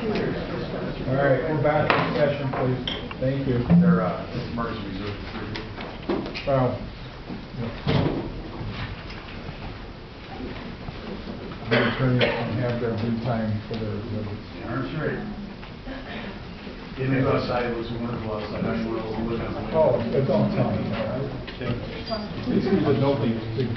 All right, we're back in session, please. Thank you. They're emergency reserve. Well, the attorneys can have their due time for their exhibits. Darn straight. Didn't go outside, it looks wonderful outside. I don't know what kind of Oh, but don't tell me, all right? This is a nobody big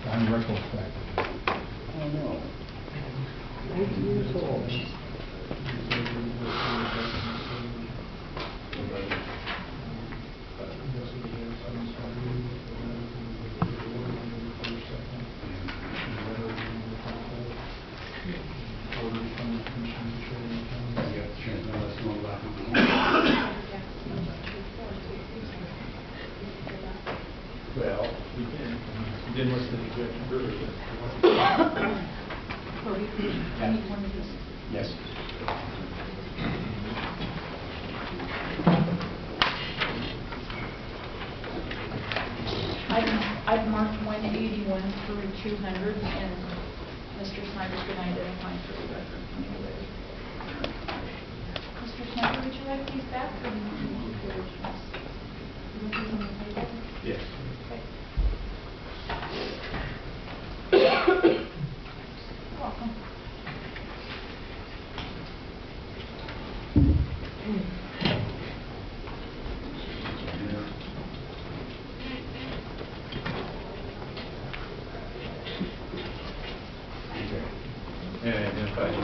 I'm retrospective. Oh no. 8 years old. Well, we can. You didn't listen to the objection earlier. Yes. I've marked 181 through 200, and Mr. Snyder's been identifying for the record. Mr. Snyder, would you like these back, or do you want me to keep the originals? You want these on the table? Yes. Okay. You're welcome.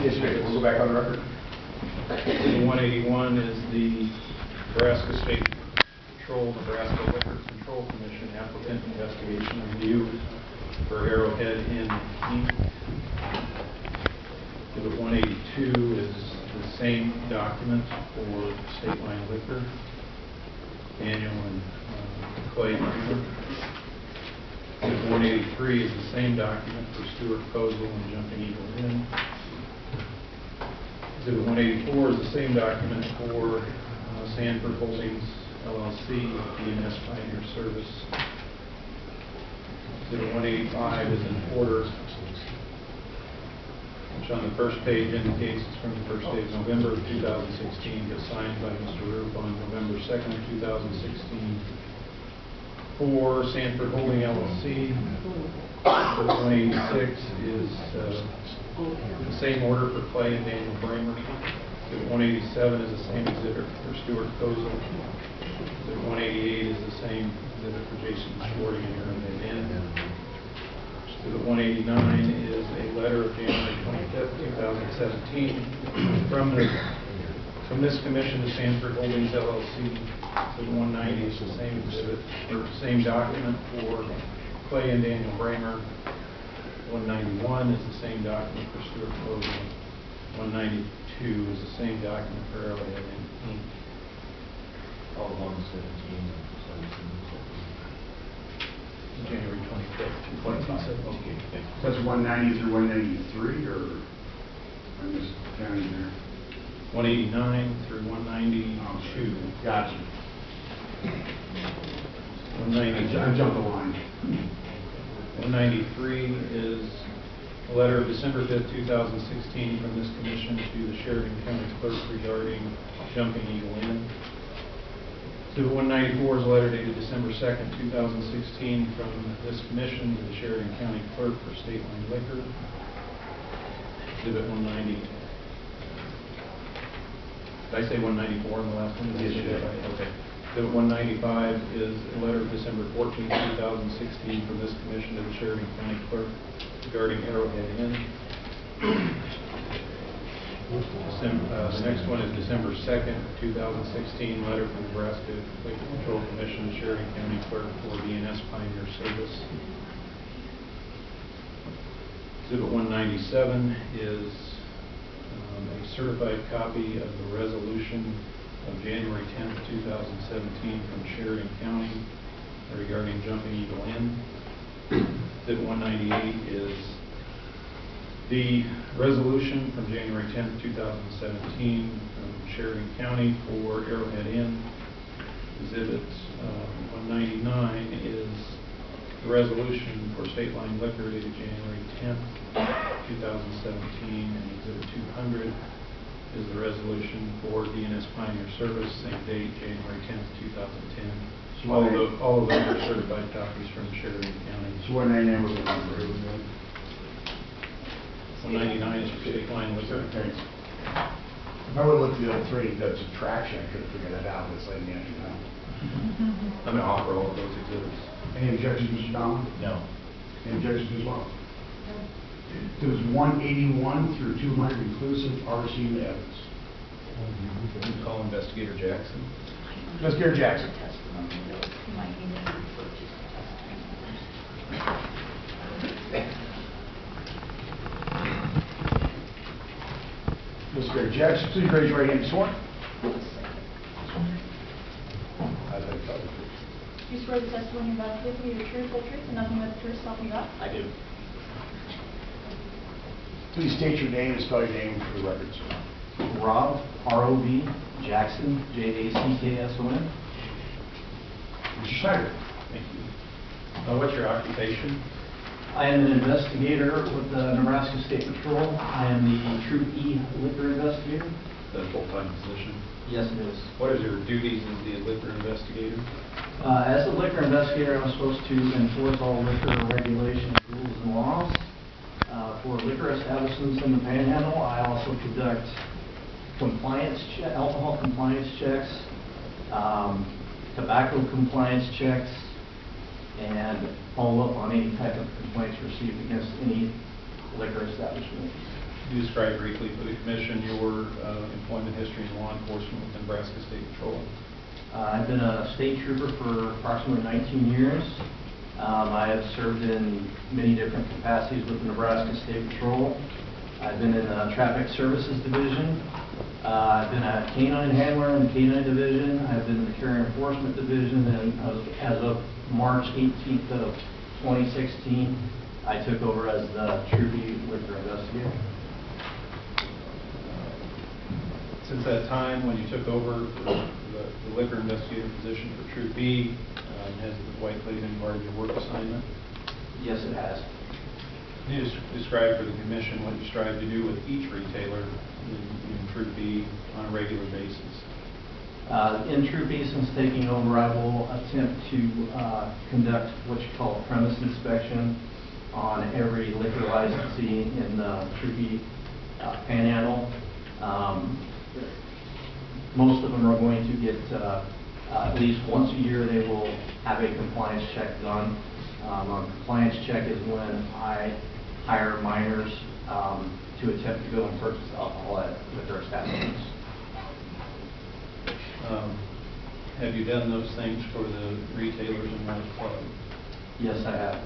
Yes, sir. We'll go back on the record. 181 is the Nebraska State Patrol, Nebraska Liquor Control Commission applicant investigation review for Arrowhead Inn Inc. Exhibit 182 is the same document for State Line Liquor, Daniel and Clay. Exhibit 183 is the same document for Stuart Kozel and Jumping Eagle Inn. Exhibit 184 is the same document for Sanford Holdings LLC, DNS Pioneer Service. Exhibit 185 is an order, which on the first page indicates it's from the first day of November of 2016, but signed by Mr. Roop on November 2nd, 2016, for Sanford Holding LLC. Exhibit 186 is the same order for Clay and Daniel Bramer. Exhibit 187 is the same exhibit for Stuart Kozel. Exhibit 188 is the same exhibit for Jason Sporting and Arrowhead Inn. Exhibit 189 is a letter of January 25th, 2017 from this commission to Sanford Holdings LLC. Exhibit 190 is the same exhibit, or same document for Clay and Daniel Bramer. 191 is the same document for Stuart Kozel. 192 is the same document for Arrowhead Inc. All 117 and 17. January 25th, 2017. Okay, thanks. That's 190 through 193, or I'm just counting there? 189 through 192. Gotcha. 190. I jumped the line. 193 is a letter of December 5th, 2016 from this commission to the Sheridan County Clerk regarding Jumping Eagle Inn. Exhibit 194 is a letter dated December 2nd, 2016 from this commission to the Sheridan County Clerk for State Line Liquor. Exhibit 190. Did I say 194 in the last one? Yes, you did. Okay. Exhibit 195 is a letter of December 14th, 2016 from this commission to the Sheridan County Clerk regarding Arrowhead Inn. The next one is December 2nd, 2016, letter from the Nebraska Liquor Control Commission to Sheridan County Clerk for DNS Pioneer Service. Exhibit 197 is a certified copy of the resolution of January 10th, 2017 from Sheridan County regarding Jumping Eagle Inn. Exhibit 198 is the resolution from January 10th, 2017 from Sheridan County for Arrowhead Inn. Exhibit 199 is the resolution for state line liquor dated January 10th, 2017, and Exhibit 200 is the resolution for DNS Pioneer Service, same date, January 10th, 2010. All of those are certified copies from Sheridan County. So 199 was the number. 199 is for state line liquor. Thanks. If I would look at the other three, that's subtraction, I could figure that out, but it's like the answer now. I'm going to offer all of those exhibits. Any objections, Mr. Donald? No. Any objections as well? There's 181 through 200 inclusive, are received evidence. Call Investigator Jackson. Investigator Jackson. Testimony, though, you might need to refer to Investigator Jackson, please raise your right hand and sworn. You swear the testimony you're about to give will be the truth, whole truth, and nothing but the truth, so help you God? I do. Please state your name and spell your name for the record, sir. Rob, R-O-B, Jackson, J-A-C-K-S-O-N. Mr. Snyder. Thank you. What's your occupation? I am an investigator with the Nebraska State Patrol. I am the Troop E liquor investigator. The full-time position. Yes, it is. What is your duties as the liquor investigator? As a liquor investigator, I'm supposed to enforce all liquor regulations, rules, and laws. For liquor establishments in the Panhandle, I also conduct alcohol compliance checks, tobacco compliance checks, and follow up on any type of complaints received against any liquor establishment. You describe briefly for the commission your employment history in law enforcement with Nebraska State Patrol. I've been a state trooper for approximately 19 years. I have served in many different capacities with the Nebraska State Patrol. I've been in the Traffic Services Division. I've been a canine handler in the Canine Division. I've been in the Carrier Enforcement Division, and as of March 18th of 2016, I took over as the Troop E liquor investigator. Since that time, when you took over the liquor investigator position for Troop B, has the Whiteclay been part of your work assignment? Yes, it has. Can you describe for the commission what you strive to do with each retailer in Troop B on a regular basis? In Troop B, since taking over, I will attempt to conduct what you call premise inspection on every liquor licensee in the Troop B Panhandle. Most of them are going to get at least once a year they will have a compliance check done. A compliance check is when I hire minors to attempt to go and purchase alcohol at liquor establishments. Have you done those things for the retailers in Whiteclay? Yes, I have.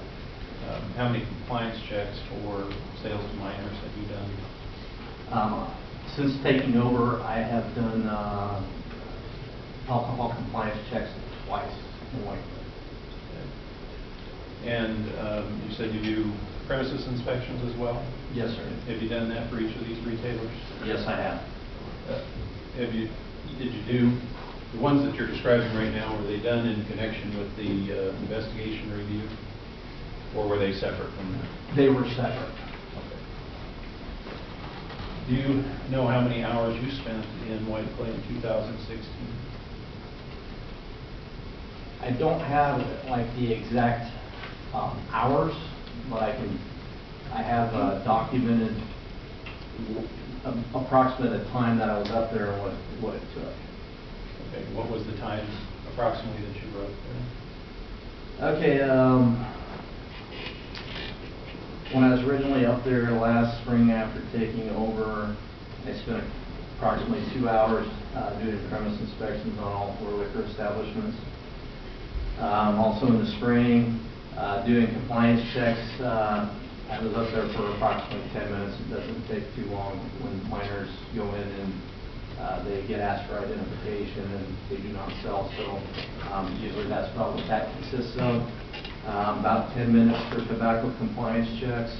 How many compliance checks for sales to minors have you done? Since taking over, I have done alcohol compliance checks twice in Whiteclay. And you said you do premises inspections as well? Yes, sir. Have you done that for each of these retailers? Yes, I have. Did you do the ones that you're describing right now? Were they done in connection with the investigation review, or were they separate from that? They were separate. Okay. Do you know how many hours you spent in Whiteclay in 2016? I don't have like the exact hours, but I have documented approximate time that I was up there and what it took. Okay, what was the time approximately that you were up there? Okay, when I was originally up there last spring after taking over, I spent approximately 2 hours doing premise inspections on all 4 liquor establishments. Also in the spring, doing compliance checks. I was up there for approximately 10 minutes. It doesn't take too long when minors go in and they get asked for identification and they do not sell. So usually that's about what that consists of. About 10 minutes for tobacco compliance checks.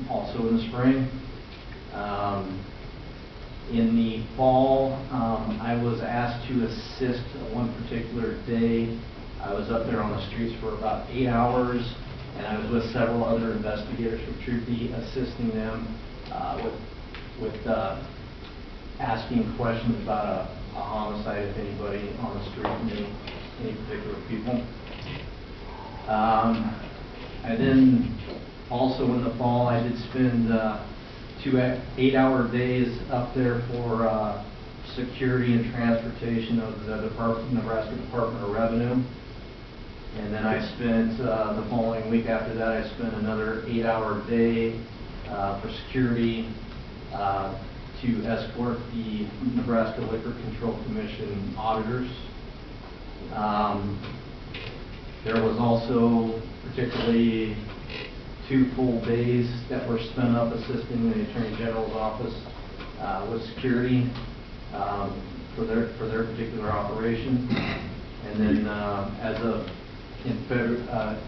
Also in the spring. In the fall, I was asked to to assist one particular day. I was up there on the streets for about 8 hours, and I was with several other investigators from Troop B, assisting them with asking questions about a homicide, if anybody on the street, any particular people. And then also in the fall, I did spend 2 8-hour days up there for security and transportation of the Nebraska Department of Revenue. And then I spent, the following week after that, I spent another 8-hour day for security to escort the Nebraska Liquor Control Commission auditors. There was also particularly 2 full days that were spent up assisting the Attorney General's office with security for their particular operation. And then as of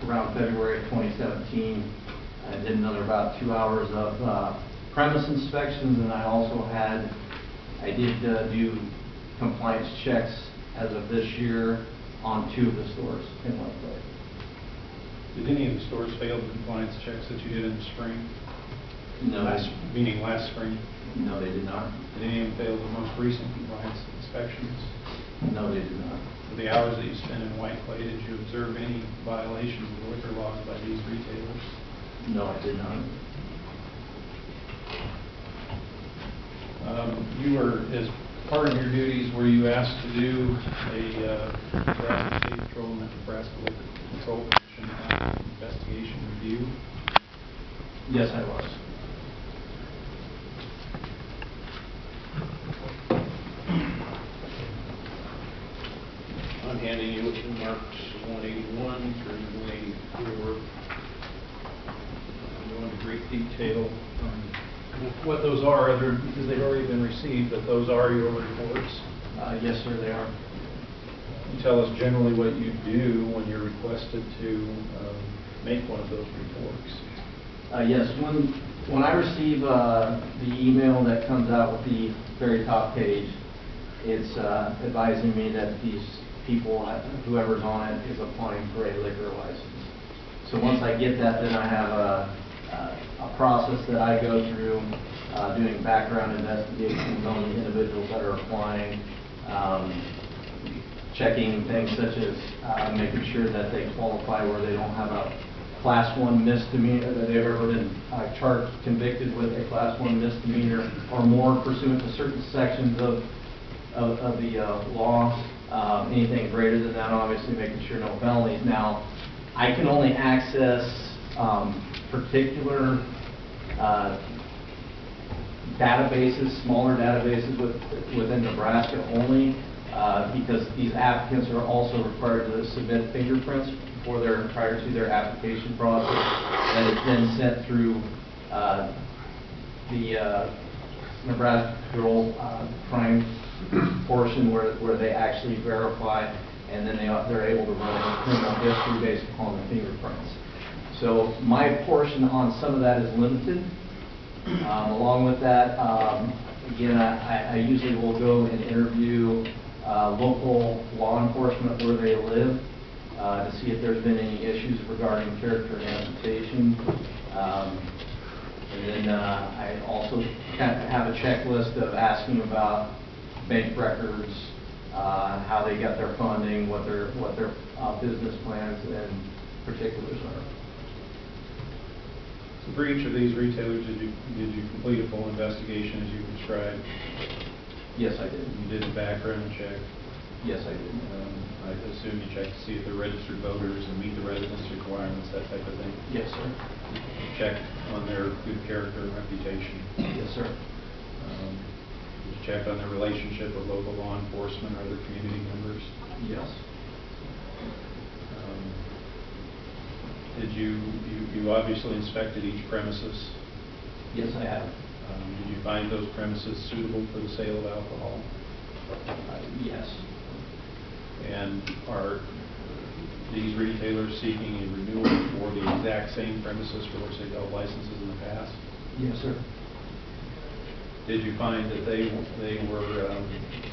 around February of 2017, I did another about 2 hours of premise inspections, and I did do compliance checks as of this year on 2 of the stores in Whiteclay. Did any of the stores fail the compliance checks that you did in the spring? No. Meaning last spring? No, they did not. Did any of them fail the most recent compliance inspections? No, they did not. For the hours that you spent in Whiteclay, did you observe any violations of the liquor laws by these retailers? No, I did not. You were, as part of your duties, were you asked to do a Nebraska State Patrol and the Nebraska Liquor Control Commission investigation review? Yes, I was. I'm handing you the marks 181 through 184. I'm going into great detail on what those are, because they've already been received, but those are your reports. Yes, sir, they are. Can you tell us generally what you do when you're requested to make one of those reports? Yes, when I receive the email that comes out with the very top page, it's advising me that these people, whoever's on it, is applying for a liquor license. So once I get that, then I have a process that I go through, doing background investigations on the individuals that are applying, checking things such as making sure that they qualify where they don't have a Class 1 misdemeanor, that they've ever been charged, convicted with a Class 1 misdemeanor or more pursuant to certain sections of the law. Anything greater than that, obviously making sure no felonies. Now, I can only access particular databases, smaller databases within Nebraska only, because these applicants are also required to submit fingerprints prior to their application process. That is then sent through the Nebraska Patrol crime portion where they actually verify, and then they're able to run a criminal history based upon the fingerprints. So my portion on some of that is limited. Along with that, again, I usually will go and interview local law enforcement where they live to see if there's been any issues regarding character and reputation. And then I also have a checklist of asking about bank records, how they got their funding, what their business plans and particulars are. So for each of these retailers, did you complete a full investigation as you described? Yes, I did. You did a background check? Yes, I did. I assume you checked to see if they're registered voters and meet the residence requirements, that type of thing? Yes, sir. You checked on their good character and reputation? Yes, sir. Did you check on their relationship with local law enforcement or other community members? Yes. Did you obviously inspected each premises? Yes, I have. Did you find those premises suitable for the sale of alcohol? Yes. And are these retailers seeking a renewal for the exact same premises for which they've held licenses in the past? Yes, sir. Did you find that they were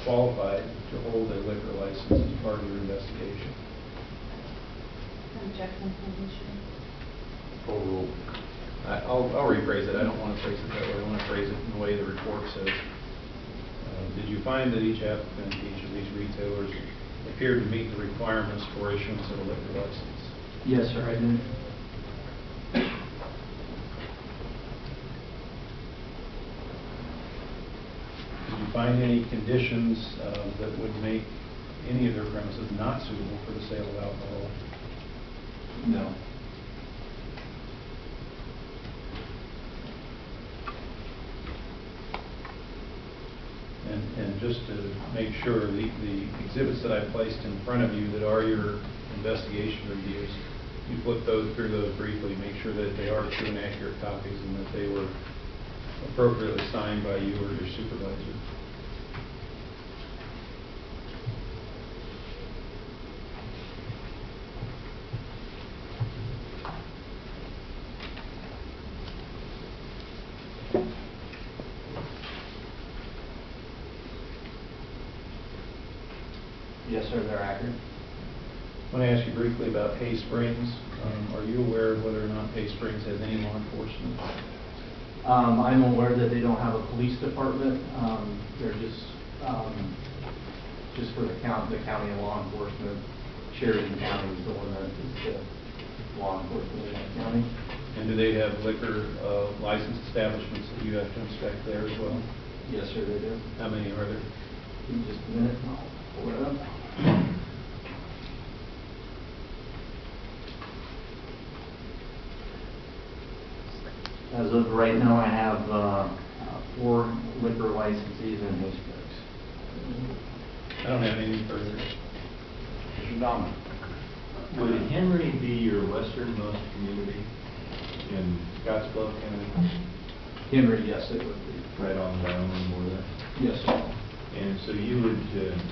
qualified to hold a liquor license as part of your investigation? Jackson, Overruled. I'll rephrase it. I don't want to phrase it that way. I want to phrase it in the way the report says. Did you find that each applicant, each of these retailers appeared to meet the requirements for issuance of a liquor license? Yes, sir, I did. Did you find any conditions that would make any of their premises not suitable for the sale of alcohol? No. And just to make sure, the exhibits that I placed in front of you that are your investigation reviews, you flip through those briefly, make sure that they are true and accurate copies and that they were appropriately signed by you or your supervisor. Yes, sir, they're accurate. I want to ask you briefly about Hay Springs. Are you aware of whether or not Hay Springs has any law enforcement? I'm aware that they don't have a police department. They're just for the county and law enforcement. Sheridan County is the one that is the law enforcement in that county. And do they have liquor licensed establishments that you have to inspect there as well? Yes, sir, they do. How many are there? Give me just a minute, and I'll pull it up. As of right now, I have 4 liquor licensees in Hay Springs. I don't have anything further. Mr. Dominic. Would Henry be your westernmost community in Scottsbluff County? Henry, yes, it would be. Right on the Wyoming border? Yes, sir. And so you would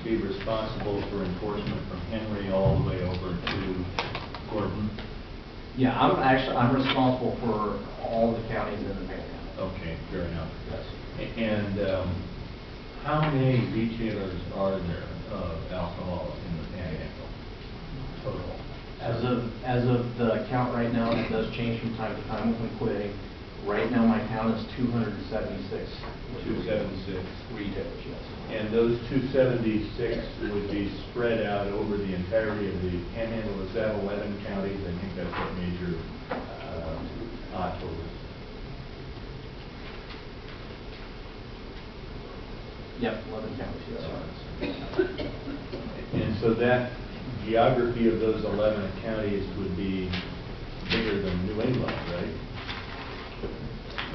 be responsible for enforcement from Henry all the way over to Gordon? Yeah, I'm responsible for all the counties in the Panhandle. Okay, fair enough. Yes. And how many retailers are there of alcohol in the Panhandle total? As of the count right now, and it does change from time to time with them quitting, right now my count is 276. 276. Retailers, yes. And those 276 would be spread out over the entirety of the Panhandle. Is that 11 counties? I think that's what Major Ott told us. Yep, 11 counties, yes, sir. And so that geography of those 11 counties would be bigger than New England, right?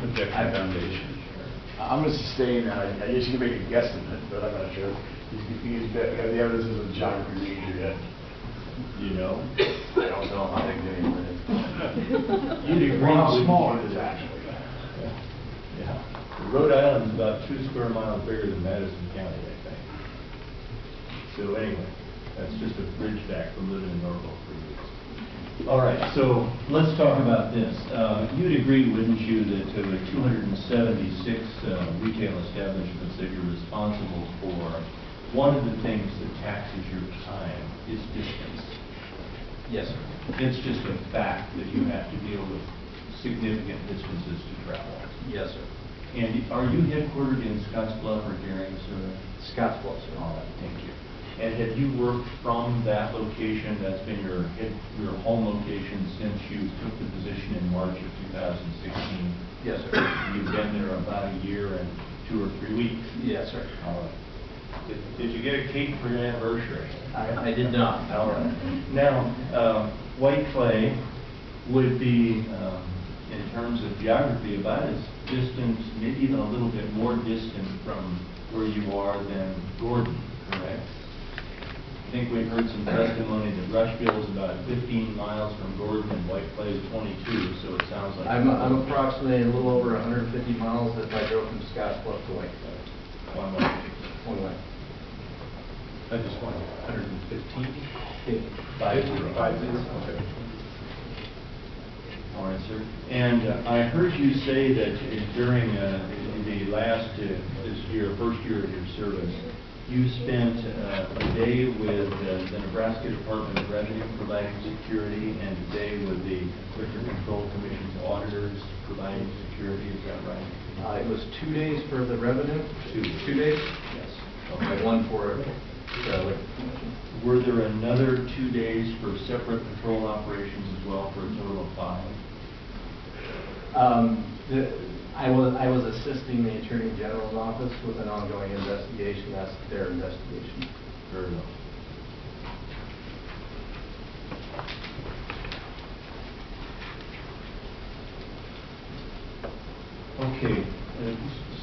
Objection Foundation. I'm going to sustain that. I guess you can make a guesstimate, but I'm not sure. The evidence isn't geography major yet. You know? I don't know how big they are. You'd agree How with small me. it is actually. Yeah. Rhode Island is about 2 square miles bigger than Madison County, I think. So anyway, that's just a bridge back from living in Norfolk for years. All right, so let's talk about this. You'd agree, wouldn't you, that there were 276 retail establishments that you're responsible for. One of the things that taxes your time is distance. Yes, sir. It's just a fact that you have to deal with significant distances to travel. Yes, sir. And are you headquartered in Scottsbluff or Daring, sir? Scottsbluff, sir. All right, thank you. And have you worked from that location, that's been your home location, since you took the position in March of 2016? Yes, sir. You've been there about a year and 2 or 3 weeks? Yes, sir. All right. Did you get a cake for your anniversary? I did not. All right. Now, Whiteclay would be, in terms of geography, about as distant, maybe even a little bit more distant from where you are than Gordon, correct? I think we've heard some testimony that Rushville is about 15 miles from Gordon and Whiteclay is 22, so it sounds like... I'm approximately a little over 150 miles if I drove from Scottsbluff to Whiteclay. One way. One way. I just want 115. 50. 50. Okay. All right, sir. And I heard you say that during the last, this year, first year of your service, you spent a day with the Nebraska Department of Revenue providing security and a day with the Liquor Control Commission's auditors providing security. Is that right? It was 2 days for the revenue. 2 days? Yes. Okay. One for the Liquor Commission. Were there another 2 days for separate patrol operations as well for a total of 5? I was assisting the Attorney General's office with an ongoing investigation. That's their investigation. Very well. Okay,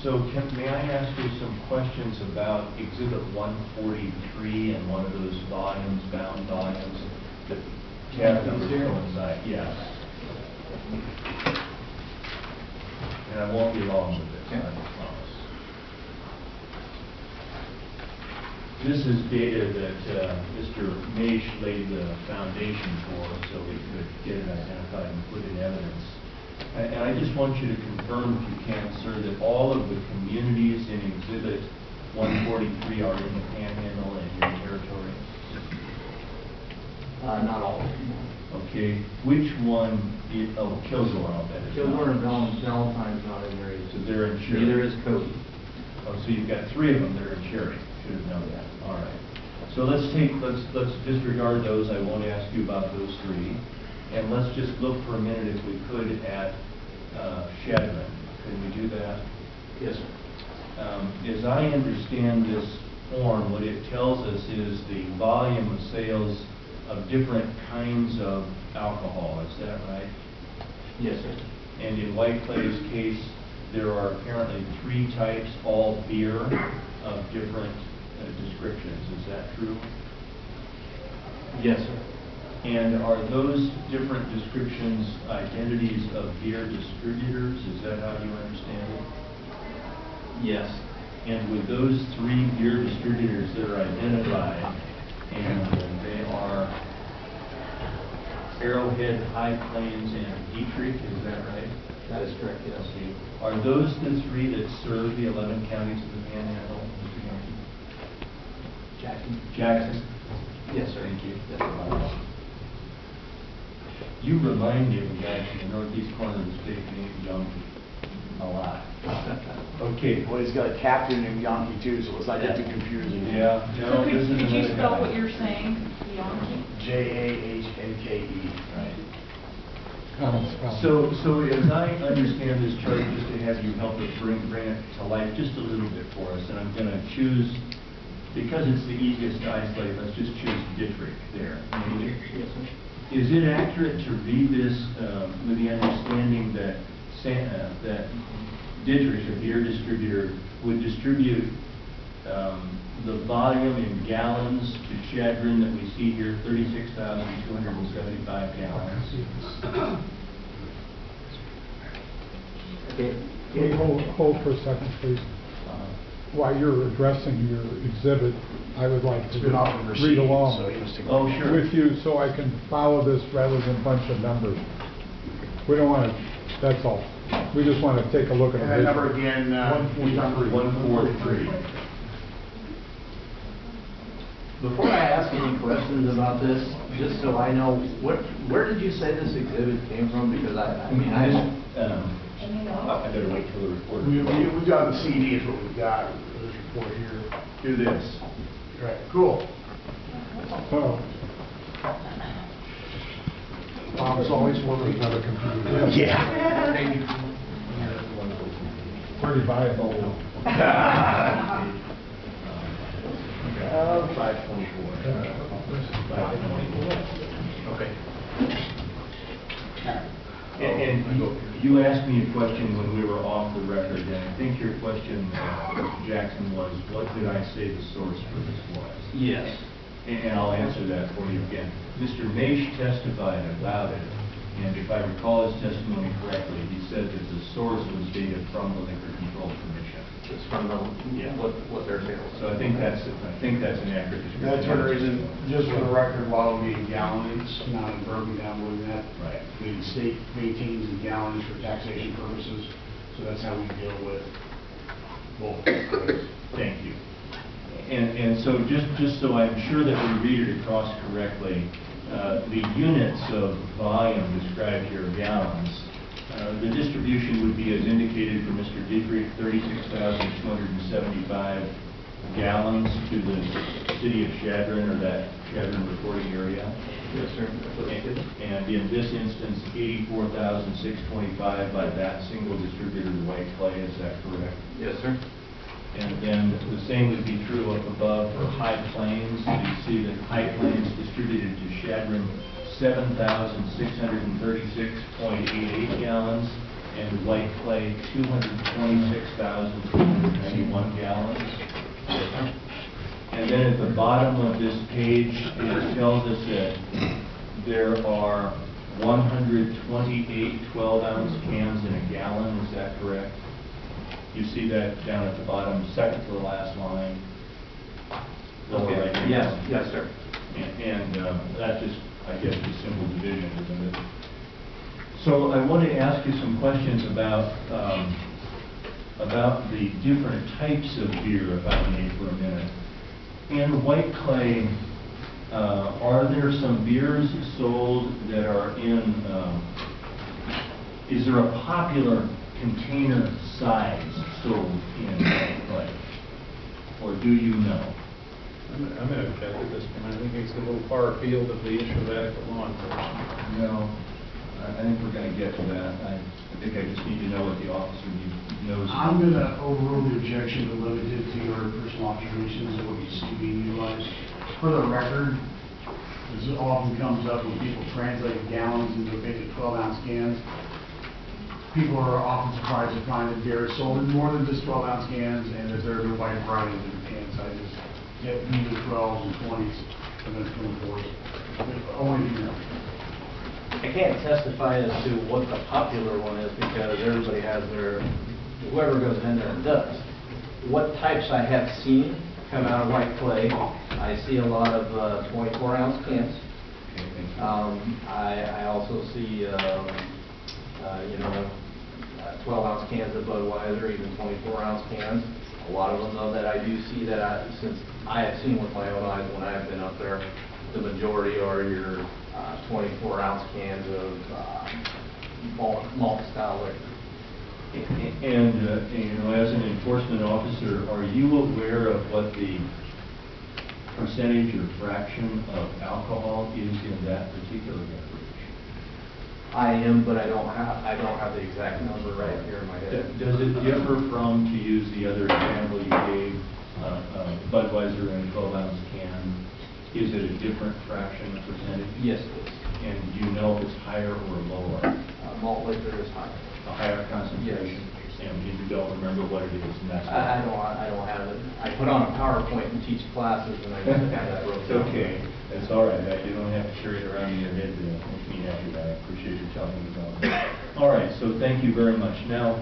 so may I ask you some questions about Exhibit 143 and one of those volumes, bound volumes, that tab numbers coincide? Yes. And I won't be long with this, I promise. This is data that Mr. Maish laid the foundation for, so we could get it identified and put in evidence. And I just want you to confirm, if you can, sir, that all of the communities in Exhibit 143 are in the Panhandle and your territory? Not all. Okay. Which one, Kilgore, I'll bet. Kilgore and Valentine's not in there either. So they're in Cherry. Neither is Cody. Oh, so you've got 3 of them that are in Cherry. Should have known that. All right. So let's disregard those. I won't ask you about those 3. And let's just look for a minute, if we could, at Chadron. Can we do that? Yes, sir. As I understand this form, what it tells us is the volume of sales of different kinds of alcohol. Is that right? Yes, sir. And in Whiteclay's case, there are apparently 3 types, all beer, of different descriptions. Is that true? Yes, sir. And are those different descriptions identities of beer distributors? Is that how you understand it? Yes. And with those 3 beer distributors that are identified, and they are Arrowhead, High Plains, and Dietrich, is that right? That is correct, yes. Okay. Are those the 3 that serve the 11 counties of the Panhandle, Mr. Yankee? Jackson? Yes, sir. Thank you. Yes, sir. You remind me of a guy from the northeast corner of the state named Yankee a lot. Okay. Well, he's got a captain named Yankee too, so it's not get too confusing. Yeah. So No, could this is you another spell guy. what you're saying, Yankee? Jahnke. Right. So as I understand this chart, just to have you help us bring it to life just a little bit for us, and I'm going to choose, because it's the easiest to isolate, let's just choose Dietrich there. Yes, sir. Is it accurate to read this with the understanding that that Dietrich, a beer distributor, would distribute the volume in gallons to Chadron that we see here, 36,275 gallons? Okay. Can you hold for a second, please? While you're addressing your exhibit, I would like It's been off the to receipt, read along so he must have- Oh, sure. with you so I can follow this rather than a bunch of numbers. We don't want to, that's all. We just want to take a look at And the that number visual. again, 143. 143. Before I ask any questions about this, just so I know, where did you say this exhibit came from? Because I mean, I better wait till the report. We've got the CD is what we've got, this report here. Do this. Right, cool. Oh, Bob's always wanting another computer. Yeah. pretty viable. 524. Okay. And you asked me a question when we were off the record, and I think your question, Mr. Jackson, was, what did I say the source for this was? yes. And I'll answer that for you again. Mr. Maish testified about it, And if I recall his testimony correctly, he said that the source was data from the Liquor Control Commission. It's from the, Yeah. what their sales. So I think that's an accurate description. That's one reason, just for the record, while we in gallons, not in broken down more than that. Right. The state maintains in gallons for taxation purposes, so that's how we deal with both. Thank you. And so just so I'm sure that we read it across correctly, the units of volume described here, gallons, the distribution would be as indicated for Mr. Dietrich, 36,275 gallons to the city of Chadron, or that Chadron reporting area. Yes, sir. And in this instance, 84,625 by that single distributor, Whiteclay, is that correct? Yes, sir. And then the same would be true up above for High Plains. You see that High Plains distributed to Chadron 7,636.88 gallons, and Whiteclay 226,391 gallons. And then at the bottom of this page, it tells us that there are 128 12-ounce cans in a gallon. Is that correct? You see that down at the bottom, second to the last line. Lower Okay. right hand Yes, corner. yes, sir. And that just, I guess, is simple division, isn't it? So I want to ask you some questions about the different types of beer, if I may, for a minute. In Whiteclay, are there some beers sold that are in, is there a popular container size sold in Whiteclay? Or do you know? I'm going to object at this point. I think it's a little far afield of the issue of adequate law enforcement. No. I think we're going to get to that. I think I just need to know what the officer knows. I'm going to overrule the objection to limit it to your personal observations of what you see being utilized. For the record, this often comes up when people translate gallons into big 12-ounce cans. People are often surprised to find that beer is sold in more than just 12-ounce cans, and that there's a wide variety of different can sizes. Get either 12s and 20s, and then 24s. Only if you know. I can't testify as to what the popular one is because everybody has their, whoever goes in there does. What types I have seen come out of Whiteclay, I see a lot of 24-ounce cans. I also see, 12-ounce cans of Budweiser, even 24-ounce cans. A lot of them, though, that I do see that since I have seen with my own eyes when I have been up there, the majority are your 24-ounce cans of malt style liquor. And as an enforcement officer, are you aware of what the percentage or fraction of alcohol is in that particular beverage? I am, but I don't have the exact number right here in my head. Does it differ from, to use the other example you gave, Budweiser in a 12-ounce can? Is it a different fraction of percentage? Yes, it is. And do you know if it's higher or lower? Malt liquor is higher. A higher concentration? Yes. And you don't remember what it is, and that's I don't have it. I put on a PowerPoint and teach classes, and I just have that broken It's down. okay. It's all right. You don't have to carry it around in your head to make me happy. I appreciate you telling me about it. All right, so thank you very much. Now,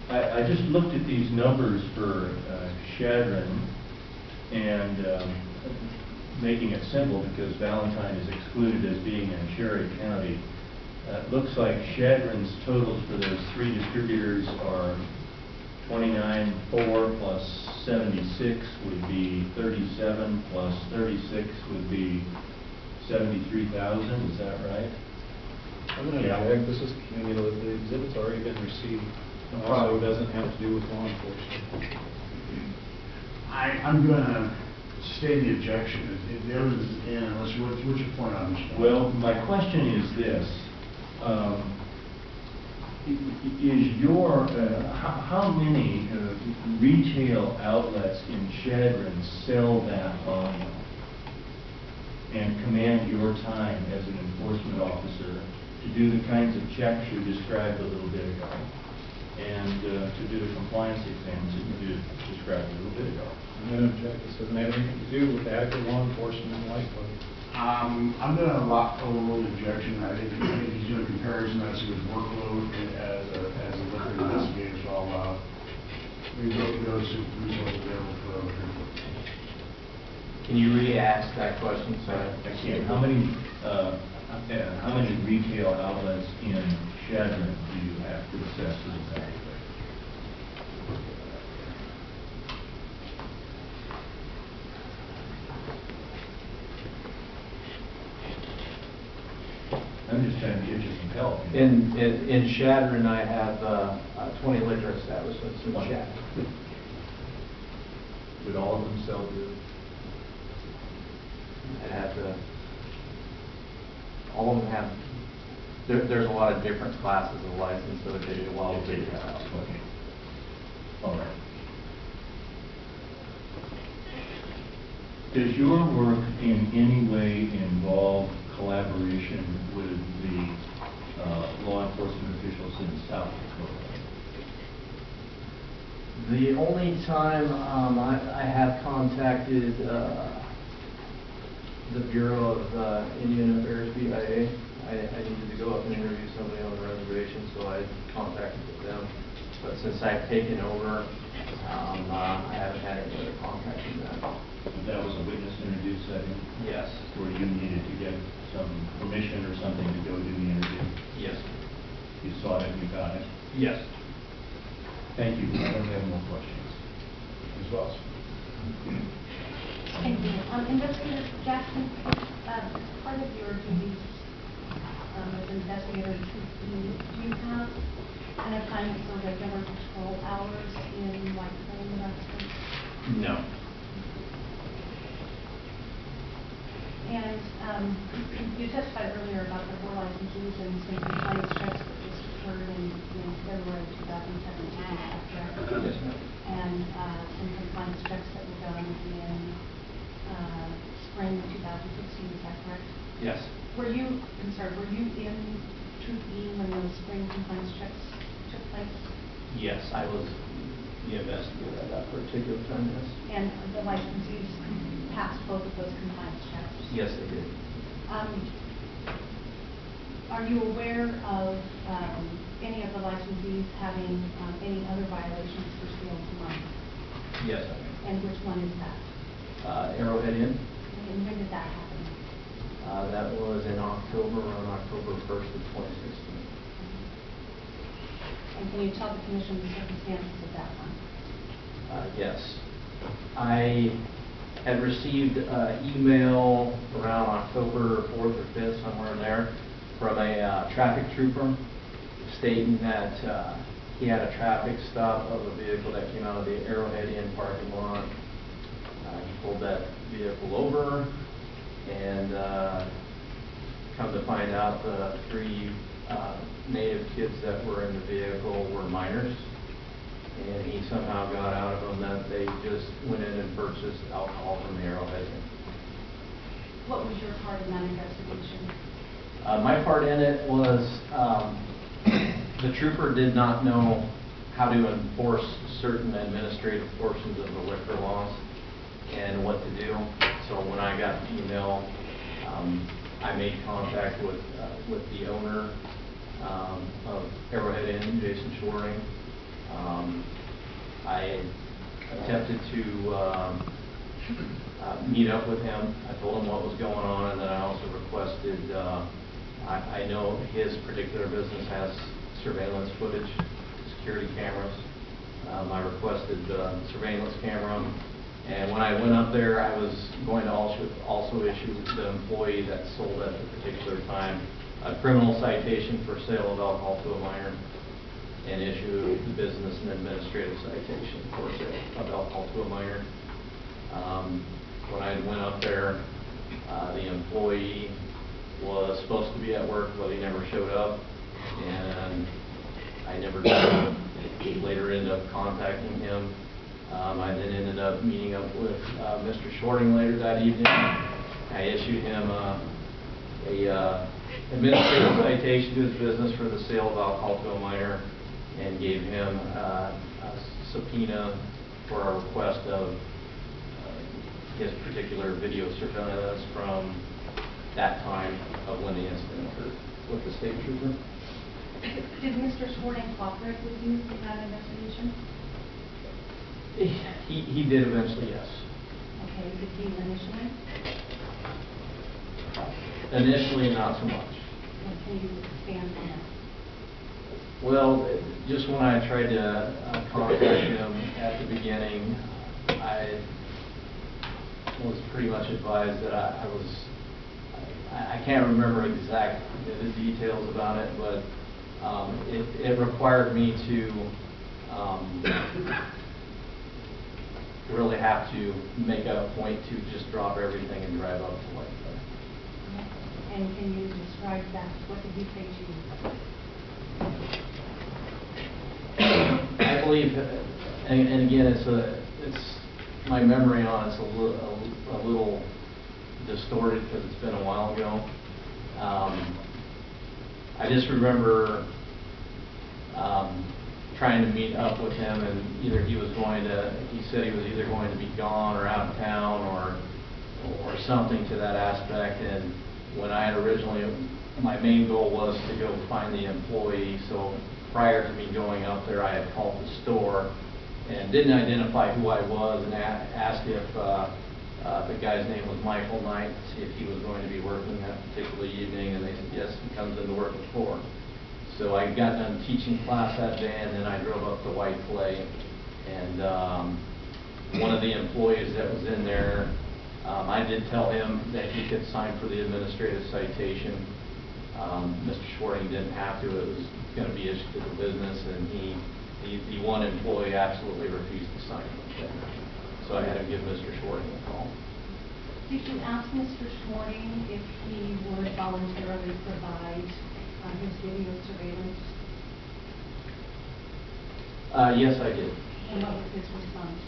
I just looked at these numbers for Chadron, and making it simple because Valentine is excluded as being in Cherry County. It looks like Chadron's totals for those three distributors are 29.4 plus 76 would be 37 plus 36 would be 73,000. Is that right? I'm going to object. This is, the exhibit's already been received. It also doesn't have to do with law enforcement. I'm going to state the objection. If there was, unless what's your point on this one? Well, my question is this. Is your, how many retail outlets in Chadron sell that volume and command your time as an enforcement officer to do the kinds of checks you described a little bit ago? and to do the compliance exams that you described a little bit ago. I'm going to object. This doesn't have anything to do with adequate law enforcement and Whiteclay. I'm gonna overrule the objection. I think he's doing a comparison as to his workload as a liquor investigator, so I'll revoke those resources available for other people. Can you re-ask that question, sorry? I can't. How many retail outlets in Chadron do you have to assess as evaluate? I'm just trying to get you some help. In Chadron, I have 20 liquor establishments in Chadron. Would all of them sell beer? I'd have to, all of them have, there's a lot of different classes of license, so it'd take a while to figure that out. Okay. All right. Does your work in any way involve collaboration with the law enforcement officials in South Dakota? The only time I have contacted the Bureau of Indian Affairs, BIA, I needed to go up and interview somebody on the reservation, so I contacted them. But since I've taken over, I haven't had any other contact with them. That was a witness interview setting? Yes. Where you needed to get some permission or something to go do the interview? Yes. You sought it and you got it? Yes. Thank you. I don't have more questions. Ms. Wells? Thank you. Investigator Jackson, as part of your duties as an investigator, do you have enough time for regular patrol hours in Whiteclay, Nebraska? No. And you testified earlier about the 4 licenses and some compliance checks that just occurred in February 2017, is that correct? Yes, ma'am. And some compliance checks that were done in spring of 2016, is that correct? Yes. Were you in Troop E when those spring compliance checks took place? Yes, I was the investigator at that particular time, yes. And the licensees passed both of those compliance checks? Yes, they did. Are you aware of any of the licensees having any other violations for sale to minors? Yes, I am. And which one is that? Arrowhead Inn. And when did that happen? That was in October, on October 1st of 2016. And can you tell the commission the circumstances of that one? Yes. I had received email around October 4th or 5th, somewhere in there, from a traffic trooper stating that he had a traffic stop of a vehicle that came out of the Arrowhead Inn parking lot. He pulled that vehicle over, and come to find out the 3 native kids that were in the vehicle were minors. And he somehow got out of them that they just went in and purchased alcohol from the Arrowhead Inn. What was your part in that investigation? My part in it was the trooper did not know how to enforce certain administrative portions of the liquor laws and what to do. So when I got the email, I made contact with the owner of Arrowhead Inn, Jason Shoring. I attempted to meet up with him. I told him what was going on, and then I also requested, I know his particular business has surveillance footage, security cameras. I requested the surveillance camera, and when I went up there, I was going to also issue the employee that sold at the particular time a criminal citation for sale of alcohol to a minor, and issue the business and administrative citation for sale of alcohol to a minor. When I went up there, the employee was supposed to be at work, but he never showed up, and I never did. Later ended up contacting him. I then ended up meeting up with Mr. Shorting later that evening. I issued him a administrative citation to his business for the sale of alcohol to a minor, and gave him a subpoena for a request of his particular video surveillance from that time of when the incident occurred with the state trooper. Did Mr. Schwarting cooperate with you in that investigation? He did eventually, yes. Okay, did he initially? Initially, not so much. And can you expand on that? Well, just when I tried to contact him at the beginning, I was pretty much advised that I can't remember exact the details about it, but it required me to really have to make a point to just drop everything and drive up to Whiteclay. And can you describe that? What did he say to you? I believe, and again, it's my memory on it's a little distorted because it's been a while ago. I just remember trying to meet up with him, and either he said he was either going to be gone or out of town or something to that aspect. And when I had originally, my main goal was to go find the employee. So prior to me going up there, I had called the store and didn't identify who I was, and asked if the guy's name was Michael Knight, to see if he was going to be working that particular evening, and they said yes, he comes into work at 4. So I got done teaching class that day, and then I drove up to Whiteclay, and one of the employees that was in there, I did tell him that he could sign for the administrative citation. Mr. Schwarting didn't have to. It was going to be issued to the business, and the one employee absolutely refused to sign it. So I had to give Mr. Schwarting a call. Did you ask Mr. Schwarting if he would voluntarily provide his video surveillance? Yes, I did. And what was his response?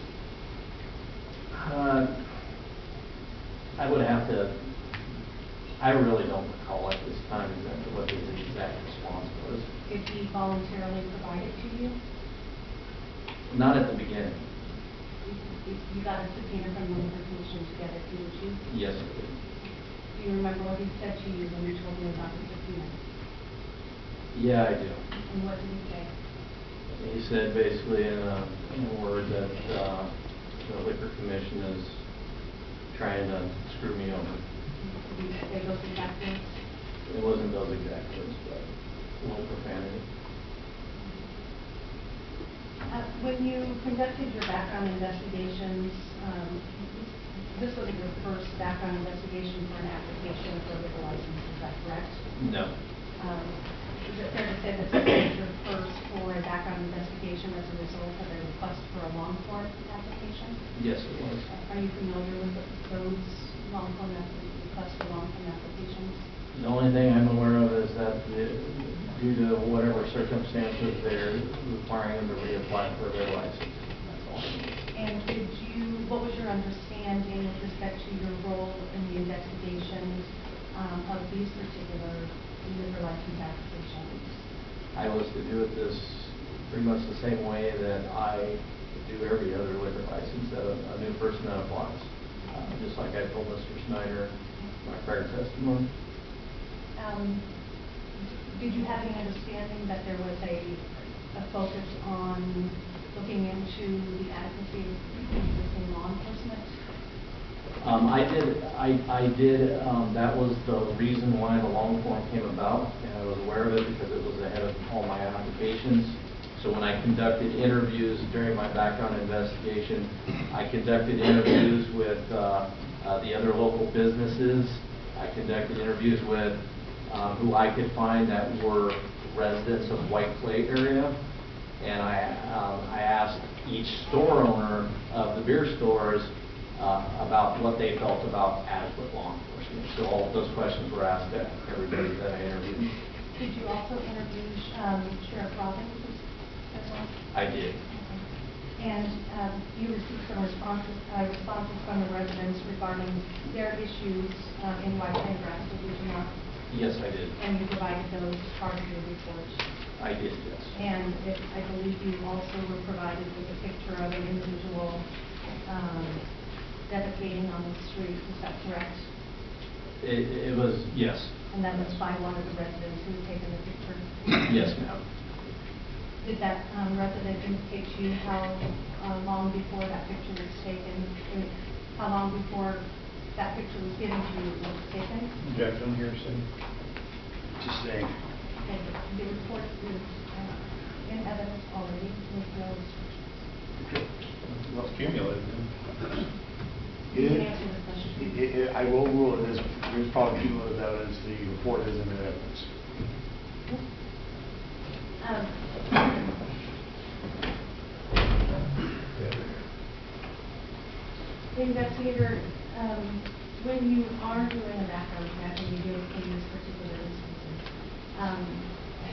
I would have to, I really don't recall at this time exactly what his exact response was. Did he voluntarily provide it to you? Not at the beginning. You got a subpoena from the Labor Commission to get it, didn't you? Yes, I did. Do you remember what he said to you when you told him about the subpoena? Yeah, I do. And what did he say? He said basically in a word that the Liquor Commission is trying to screw me over. Did he say those exact words? It wasn't those exact words, but a little profanity. When you conducted your background investigations, this wasn't your first background investigation for an application for a liquor license, is that correct? No. Is it fair to say that this was your first for a background investigation as a result of a request for a long form application? Yes, it was. Are you familiar with those long form requests for long form applications? The only thing I'm aware of is that due to whatever circumstances, they're requiring them to reapply for their license. That's all. And what was your understanding with respect to your role in the investigations of these particular liquor license applications? I was to do it this pretty much the same way that I do every other liquor license that a new person that applies. Just like I told Mr. Snyder in my prior testimony. Did you have any understanding that there was a focus on looking into the adequacy of existing law enforcement? I did. That was the reason why the long form came about, and I was aware of it because it was ahead of all my applications. So when I conducted interviews during my background investigation, I conducted interviews with the other local businesses. I conducted interviews with who I could find that were residents of Whiteclay area, and I asked each store owner of the beer stores about what they felt about adequate law enforcement. So all of those questions were asked at everybody that I interviewed. Did you also interview Sheriff Robbins as well? I did. Okay. And you received some responses from the residents regarding their issues in Whiteclay and Grassley, did you not? Yes, I did. And you provided those as part of your report? I did, yes. And if, I believe you also were provided with a picture of an individual defecating on the street, is that correct? It was, yes. And that was by one of the residents who had taken the picture? Yes, ma'am. Did that resident indicate to you how long before that picture was taken? And how long before that picture was given to you was taken? Objection, hearsay. Just saying. Okay, the report is in evidence already with no restrictions. Well, it's cumulative. You can answer this question. I will rule it as, there's probably cumulative evidence, the report isn't in evidence. Investigator, when you are doing a background check and you do it in this particular instance,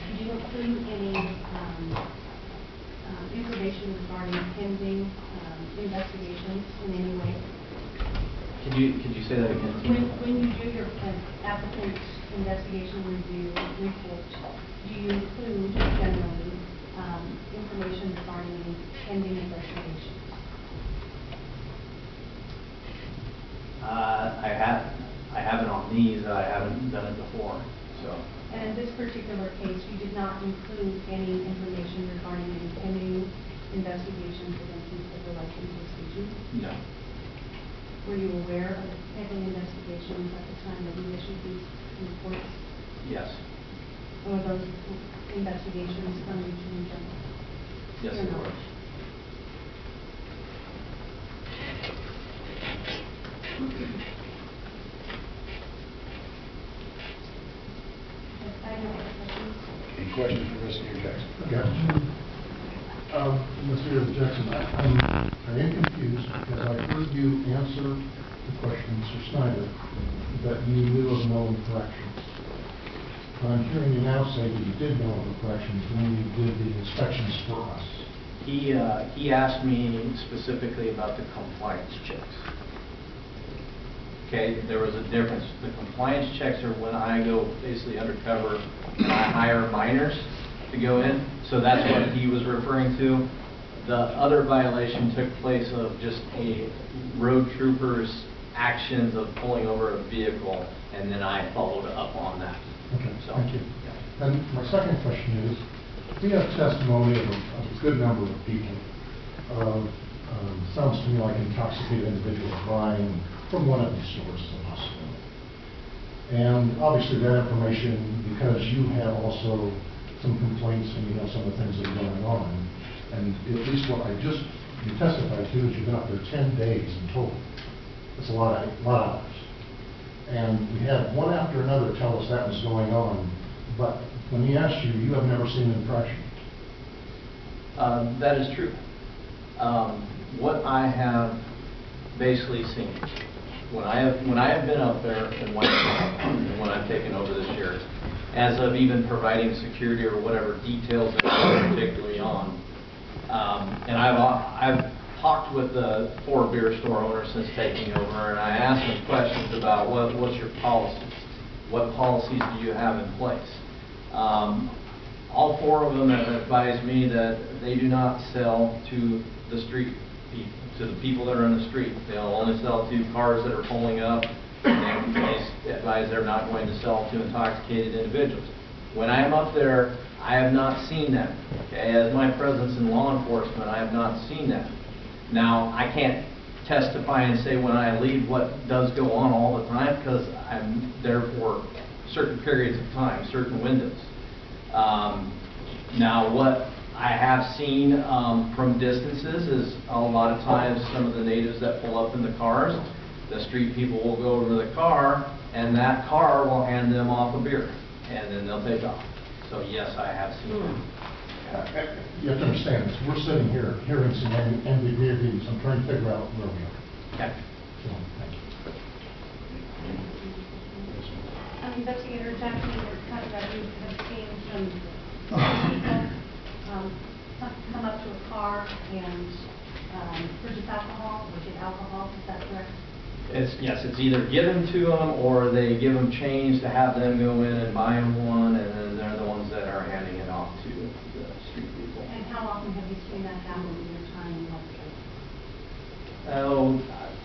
do you include any information regarding pending investigations in any way? Could you say that again? When you do your applicant's investigation review report, do you include generally information regarding any pending investigations? I have it on these, I haven't done it before, so. And in this particular case, you did not include any information regarding any pending investigations against Mr. Relations decision? No. Were you aware of pending investigations at the time that you issued these reports? Yes. Or were those investigations coming to you general? Yes, Your it was. knowledge? I have no other questions. Any questions for Mr. Jackson? Yeah. Mr. Jackson, I am confused because I heard you answer the question, Mr. Snyder, that you knew of no infractions. I'm hearing you now say that you did know of infractions when you did the inspections for us. He asked me specifically about the compliance checks. Okay, there was a difference. The compliance checks are when I go basically undercover and I hire minors to go in. So that's what he was referring to. The other violation took place of just a road trooper's actions of pulling over a vehicle, and then I followed up on that. Okay, So, thank you. yeah. And my second question is, we have testimony of a good number of people, sounds to me like intoxicated individuals buying from one of these stores to the hospital. And obviously that information, because you have also some complaints and you know some of the things that are going on, and at least what you testified to is you've been up there 10 days in total. That's a lot of hours. And we had one after another tell us that was going on, but when he asked you, you have never seen an infraction. That is true. What I have basically seen, when I have been up there and when I've taken over this year, as of even providing security or whatever details that I'm particularly on, and I've talked with the 4 beer store owners since taking over, and I asked them questions about what's your policies, what policies do you have in place. All 4 of them have advised me that they do not sell to the street people, to the people that are in the street. They'll only sell to cars that are pulling up, and they advise they're not going to sell to intoxicated individuals. When I am up there, I have not seen that. Okay, as my presence in law enforcement, I have not seen that. Now, I can't testify and say when I leave what does go on all the time, because I'm there for certain periods of time, certain windows. Now, what I have seen from distances is a lot of times some of the natives that pull up in the cars, the street people will go over to the car, and that car will hand them off a beer, and then they'll take off. So yes, I have seen that. You have to understand this. We're sitting here hearing some ambiguities. I'm trying to figure out where we are. Okay. So, thank you. Investigator Jackson, you were talking about you have seen some people come up to a car and purchase alcohol or get alcohol. Is that correct? Yes, it's either given to them or they give them change to have them go in and buy them one, and then they're the ones that are handing it off to something that happened in your time in Whiteclay? Oh,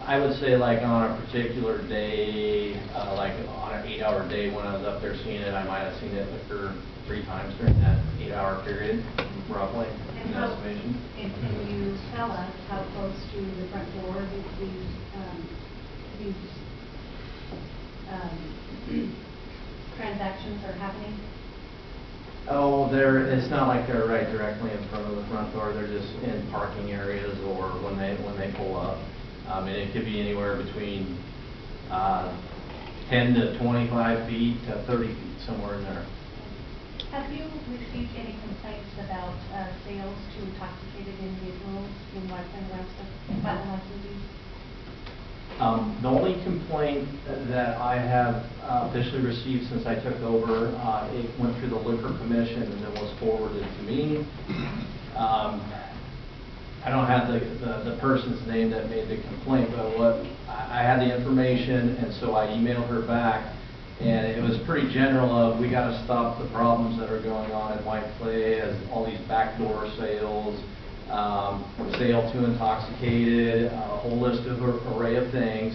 I would say like on a particular day, like on an 8-hour day when I was up there seeing it, I might have seen it occur 3 times during that 8-hour period, roughly, in And how, estimation. and can you tell us how close to the front door these transactions are happening? Oh, it's not like they're right directly in front of the front door. They're just in parking areas or when they pull up. And it could be anywhere between 10 to 25 feet to 30 feet, somewhere in there. Have you received any complaints about sales to intoxicated individuals in Whiteclay, licensees? The only complaint that I have officially received since I took over, it went through the Liquor Commission and then was forwarded to me. I don't have the person's name that made the complaint, but I had the information, and so I emailed her back, and it was pretty general of, we got to stop the problems that are going on in Whiteclay, as all these backdoor sales, sale to intoxicated, a whole list of array of things.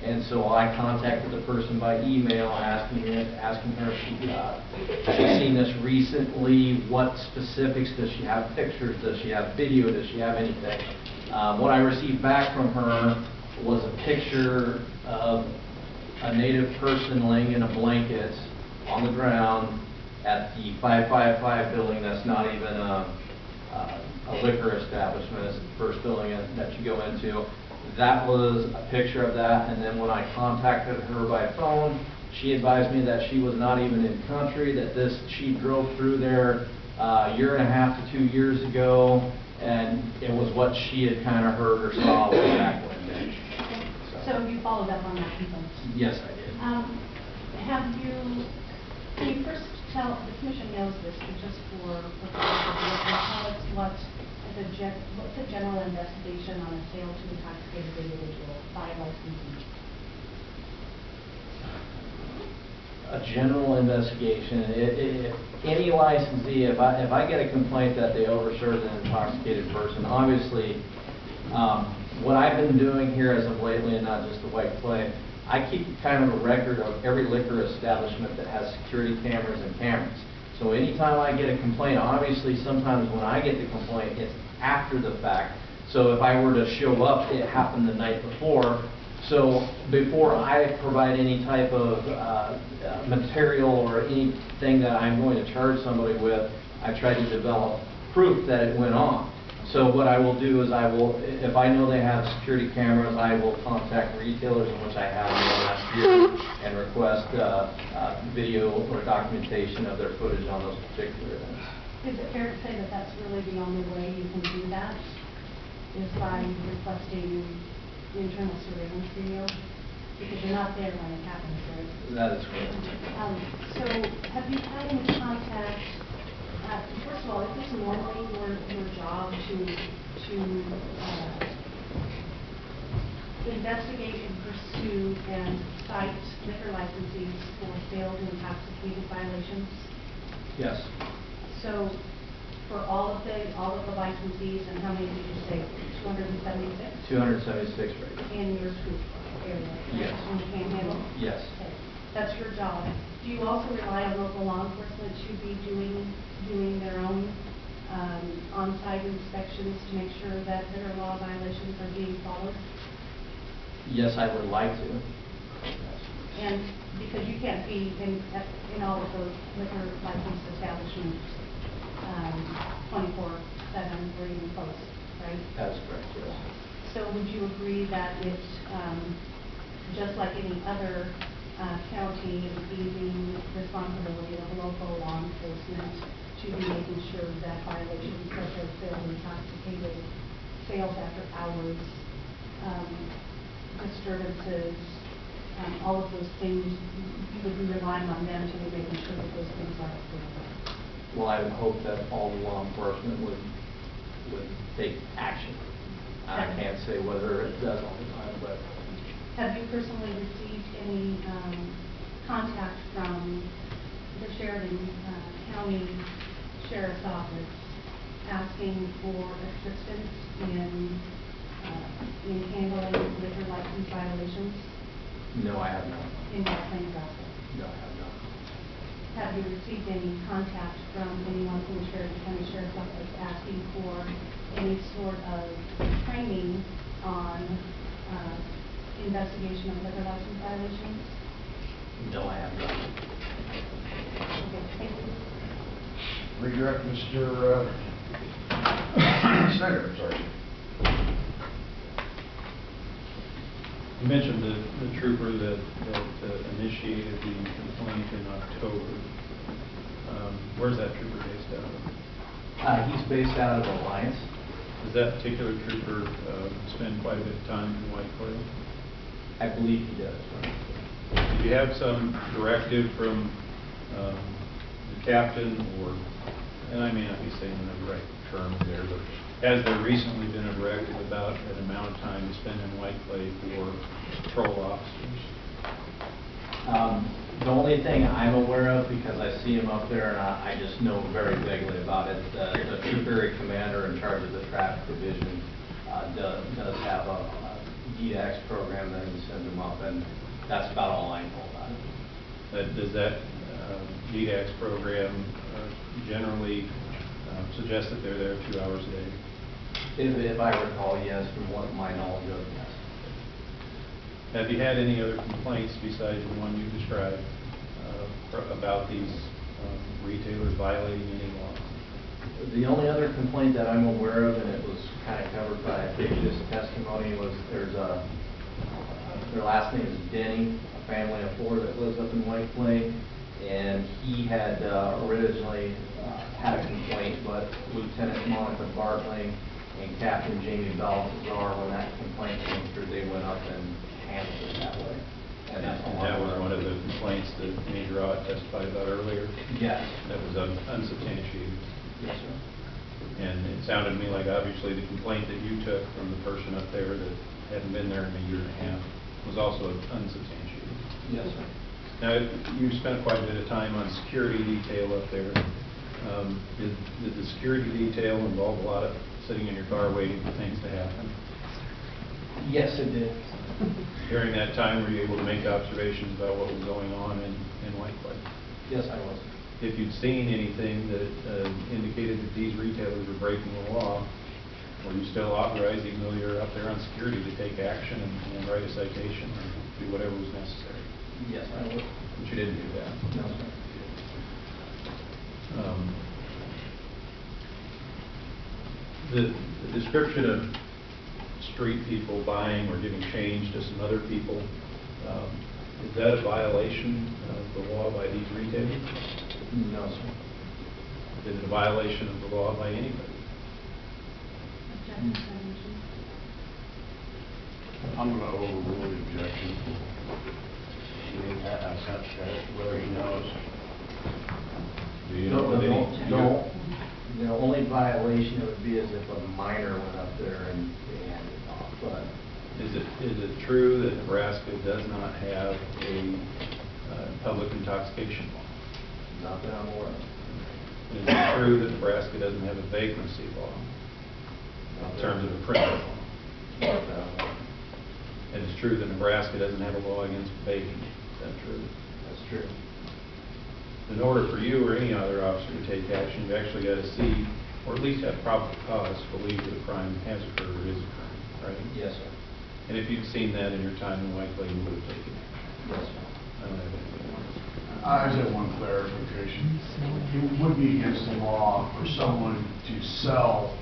And so I contacted the person by email, asking her if she's seen this recently, what specifics, does she have pictures, does she have video, does she have anything. What I received back from her was a picture of a native person laying in a blanket on the ground at the 555 building. That's not even a liquor establishment. It's the first building that you go into. That was a picture of that, and then when I contacted her by phone, she advised me that she was not even in country, that she drove through there a year and a half to 2 years ago, and it was what she had kind of heard or saw way back when. So you followed up on that complaint? Yes, I did. Can you first tell, the commission knows this, but just for tell us what's a general investigation on a sale to intoxicated individual by a licensee? A general investigation. Any licensee, if I get a complaint that they overserved an intoxicated person, obviously, what I've been doing here as of lately, and not just the Whiteclay, I keep kind of a record of every liquor establishment that has security cameras and cameras. So anytime I get a complaint, obviously sometimes when I get the complaint, it's after the fact. So if I were to show up, it happened the night before. So before I provide any type of material or anything that I'm going to charge somebody with, I try to develop proof that it went on. So what I will do is if I know they have security cameras, I will contact retailers, in which I have in the last year, and request video or documentation of their footage on those particular events. Is it fair to say that that's really the only way you can do that, is by requesting internal surveillance video? Because you're not there when it happens, right? That is correct. So have you had any contact, first of all, is this normally your job to investigate and pursue and cite liquor licensees for sale to intoxicated violations? Yes. So for all of the licensees, and how many did you say, 276? 276 right now. In your scoop area? Yes. In the Panhandle? Yes. Okay. That's your job. Do you also rely on local law enforcement to be doing their own on-site inspections to make sure that liquor law violations are being followed? Yes, I would like to. And because you can't be in all of those liquor license establishments 24/7 or even close, right? That's correct, yes. So would you agree that it's just like any other county, it would be the responsibility of local law enforcement to be making sure that violations such as sales intoxicated, sales after hours, disturbances, all of those things, you would be relying on them to be making sure that those things are approved? Well, I would hope that all the law enforcement would take action. I can't say whether it does all the time, but... Have you personally received any contact from the Sheridan County Sheriff's Office asking for assistance in handling liquor license violations No, I have not. in Whiteclay, Nebraska? No, I have not. Have you received any contact from anyone from the county sheriff's office asking for any sort of training on investigation of liquor license violations? No, I have not. Okay, thank you. Redirect Mr. Snyder, sorry. You mentioned the trooper that initiated the complaint in October. Where's that trooper based out of? He's based out of Alliance. Does that particular trooper spend quite a bit of time in Whiteclay? I believe he does. Did you have some directive from the captain, or, and I may not be saying the right term there, but has there recently been a directive about an amount of time to spend in Whiteclay for patrol officers? The only thing I'm aware of, because I see him up there and I just know very vaguely about it, the troop area commander in charge of the traffic division does have a DDAX program that he sends them up, and that's about all I know about it. Does that DDAX program generally suggest that they're there 2 hours a day? If I recall, yes, from what my knowledge of, yes. Have you had any other complaints besides the one you described about these retailers violating any law? The only other complaint that I'm aware of, and it was kind of covered by a previous testimony, was their last name is Denny, a family of 4 that lives up in Whiteclay, and he had originally had a complaint, but Lieutenant Monica Bartley and Captain Jamie Balthazar, when that complaint came through, they went up and handled it that way. And that was one of the complaints that Major Ott testified about earlier? Yes. That was unsubstantiated? Yes, sir. And it sounded to me like obviously the complaint that you took from the person up there that hadn't been there in a year and a half was also unsubstantiated? Yes, sir. Now, you spent quite a bit of time on security detail up there. Did the security detail involve a lot of sitting in your car waiting for things to happen? Yes, it did. During that time, were you able to make observations about what was going on in Whiteclay? Yes, I was. If you'd seen anything that indicated that these retailers were breaking the law, were you still authorized, even though you're up there on security, to take action and write a citation or do whatever was necessary? Yes, I was. But you didn't do that? No, sir. The description of street people buying or giving change to some other people, is that a violation of the law by these retailers? No, sir. Is it a violation of the law by anybody? I'm going to overrule the objection. Whether he knows. Do you know of any? No. The only violation it would be is if a minor went up there and handed it off, but. Is it true that Nebraska does not have a public intoxication law? Not that I'm aware of. Is it true that Nebraska doesn't have a vagrancy law in terms of a criminal law? Not that I'm aware of. And it's true that Nebraska doesn't have a law against vaping. Is that true? That's true. In order for you or any other officer to take action, you've actually got to see, or at least have probable cause to believe that a crime has occurred or is occurring, right? Yes, sir. And if you'd seen that in your time in Whiteclay, you would have taken action. Yes, sir. I don't have anything else. I just have one clarification. It would be against the law for someone to sell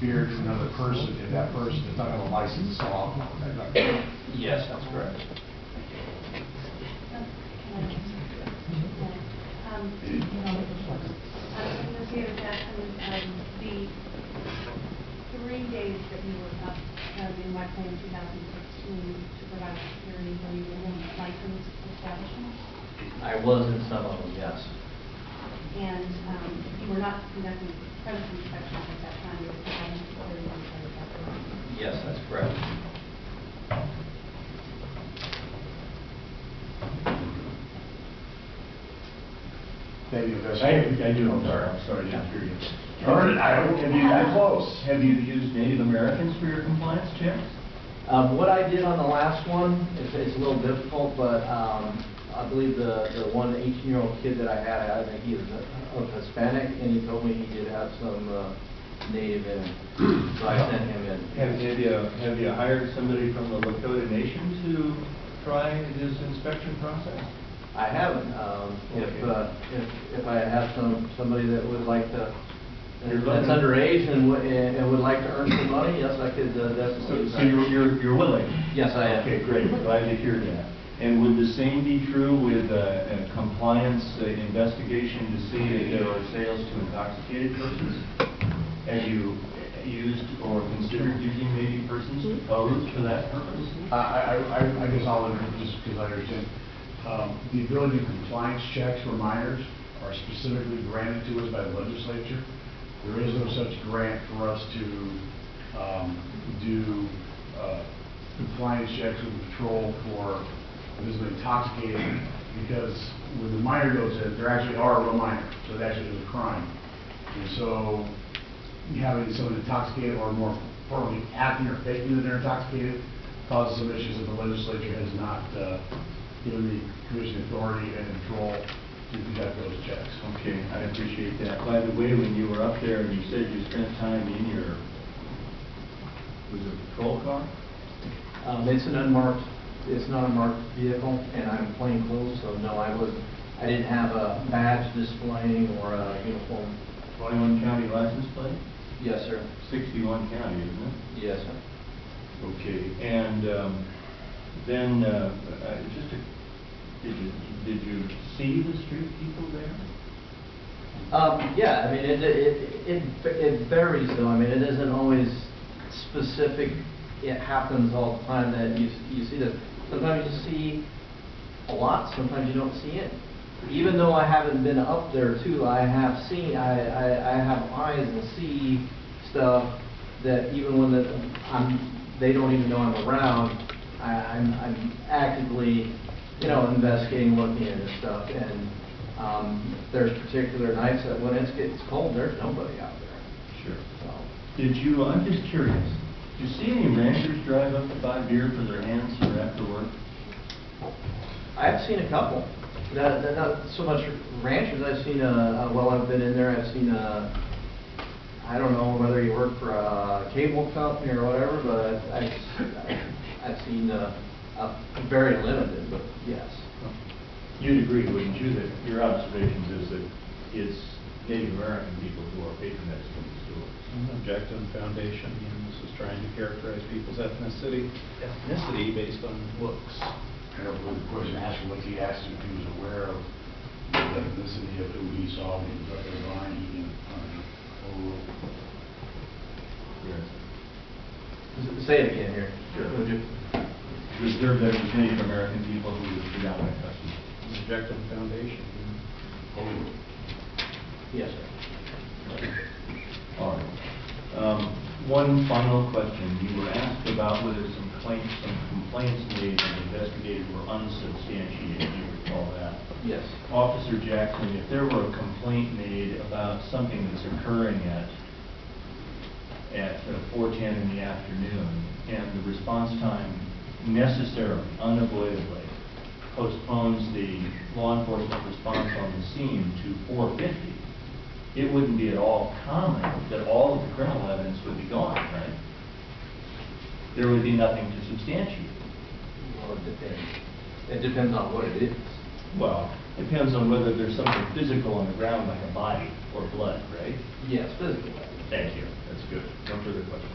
beer to another person if that person does not have a license to sell alcohol. Is that correct? Yes, that's correct. Mr. Jackson, the 3 days that you were up in Whiteclay in 2016 to provide security, were you in licensed establishments? I was in some of them, yes. And you were not conducting premise inspections at that time, you were providing security on site at that point? Yes, that's correct. Thank you, I do, I'm sorry, I didn't hear you. Have you got close? Have you used Native Americans for your compliance checks? What I did on the last one, it's a little difficult, but I believe the one 18-year-old kid that I had, I think he was of Hispanic, and he told me he did have some Native in him, so I sent him in. Have you hired somebody from the Lakota Nation to try this inspection process? I haven't. If I have somebody that would like to, that's underage and would like to earn some money, yes, I could definitely. So you're willing? Yes, I am. Okay, great. Glad to hear that. And would the same be true with a compliance investigation to see if there are sales to intoxicated persons? Have you used or considered using Native persons to pose for that purpose? I guess I'll, just because I understand. The ability to compliance checks for minors are specifically granted to us by the legislature. There is no such grant for us to do compliance checks with the patrol for visibly intoxicated, because when the minor goes in, there actually are a real minor, so it actually is a crime. And so having someone intoxicated, or more importantly, acting or faking that they're intoxicated, causes some issues that the legislature has not given the commission authority and control to conduct those checks. Okay, I appreciate that. By the way, when you were up there and you said you spent time in your, was it a patrol car? It's an unmarked, it's not a marked vehicle, and I'm plain clothes, so no, I didn't have a badge displaying or a uniform. 21 county license plate? Yes, sir. 61 county, isn't it? Yes, sir. Okay, and then did you see the street people there? Yeah, I mean, it varies though. I mean, it isn't always specific. It happens all the time that you see this. Sometimes you see a lot, sometimes you don't see it. Even though I haven't been up there too, I have seen, I have eyes and see stuff that even when they don't even know I'm around, I'm actively, investigating, looking at this stuff. And there's particular nights that when it gets cold, there's nobody out there. Sure. So. I'm just curious, did you see any ranchers drive up to buy beer for their hands or after work? I've seen a couple. Not so much ranchers. I've seen well, I've been in there. I've seen I don't know whether you work for a cable company or whatever, but I've seen very limited. But yes. You'd agree, wouldn't you, that your observations is that it's Native American people who are patronizing the stores? Objective Foundation, this is trying to characterize people's ethnicity based on looks. I don't believe the question asked what he asked if he was aware of the ethnicity of who he saw when he was up there buying Yes. Say it again here. Sure. Would you? Reserve that was Native American people who would be down that customer. Objective Foundation. Yes, sir. All right. One final question. You were asked about whether some complaints made and investigated were unsubstantiated. Do you recall that? Yes. Officer Jackson, if there were a complaint made about something that's occurring at 4:10 in the afternoon, and the response time necessarily, unavoidably, postpones the law enforcement response on the scene to 4:50, it wouldn't be at all common that all of the criminal evidence would be gone, right? There would be nothing to substantiate. Well, it depends. It depends on what it is. Well, it depends on whether there's something physical on the ground like a body or blood, right? Yes, physical. Thank you. That's good. No further questions.